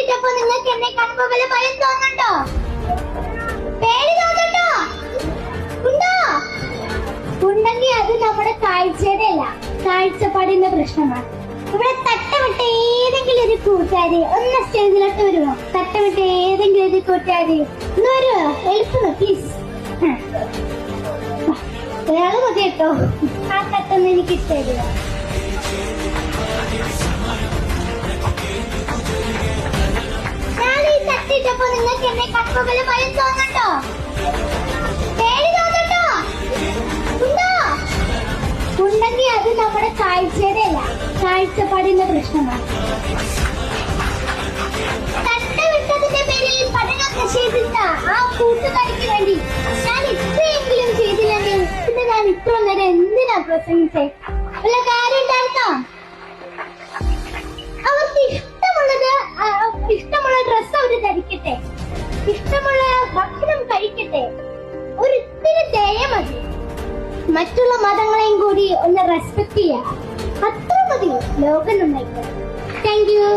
തട്ടിട്ടപ്പോ നിങ്ങൾക്ക് എന്നെ കാണുമ്പോ വല്ല ഭയം തോന്നുന്നുണ്ടോ? പേടി തോന്നുന്നുണ്ടോ? ഉണ്ടോ? ഉണ്ടെങ്കിൽ അത് നമ്മുടെ കാഴ്ചയുടെ അല്ല, കാഴ്ചപ്പാടിന്റെ പ്രശ്നമാണ്. ഇവിടെ തട്ടമിട്ട ഏതെങ്കിലും ഒരു കൂട്ടുകാരി ഒന്ന് സ്റ്റേജിലോട്ട് വരുമോ? തട്ടമിട്ട ഏതെങ്കിലും ഒരു കൂട്ടുകാരി ഒന്ന് വരുമോ? എളുപ്പം പ്ലീസ്. ഒരാള് മതി കേട്ടോ, ആ തട്ടൊന്നും എനിക്ക് ഇഷ്ടമില്ല. ഞാൻ ഈ തട്ടിട്ടപ്പോ നിങ്ങൾക്ക് എന്നെ കാണുമ്പോ വല്ല ഭയം തോന്നുന്നുണ്ടോ? പേടി തോന്നുന്നുണ്ടോ? ഉണ്ടോ? ഉണ്ടെങ്കിൽ അത് നമ്മുടെ കാഴ്ചയുടെ അല്ല, കാഴ്ചപ്പാടിന്റെ പ്രശ്നമാണ്. തട്ടമിട്ടതിന്റെ പേരിൽ പഠനമൊക്കെ ചെയ്തില്ല ആ കൂട്ടുകാരിക്ക് വേണ്ടി ഞാൻ ഇത്രയെങ്കിലും ചെയ്തില്ലെങ്കിൽ പിന്നെ ഞാൻ ഇത്ര നേരം എന്തിനാ പ്രസംഗിച്ചേ? വല്ല കാര്യം ഉണ്ടായിരുന്നോ? അവർക്ക് ഇഷ്ടമുള്ള ഡ്രസ്സ് അവര് ധരിക്കട്ടെ, ഇഷ്ടമുള്ള ഭക്ഷണം കഴിക്കട്ടെ, ഒരിത്തിരി ദയ മതി. മറ്റുള്ള മതങ്ങളെയും കൂടി ഒന്ന് റെസ്പെക്ട് ചെയ്യാം, അത്ര മതി ലോകം നന്നായിട്ട്. Thank you.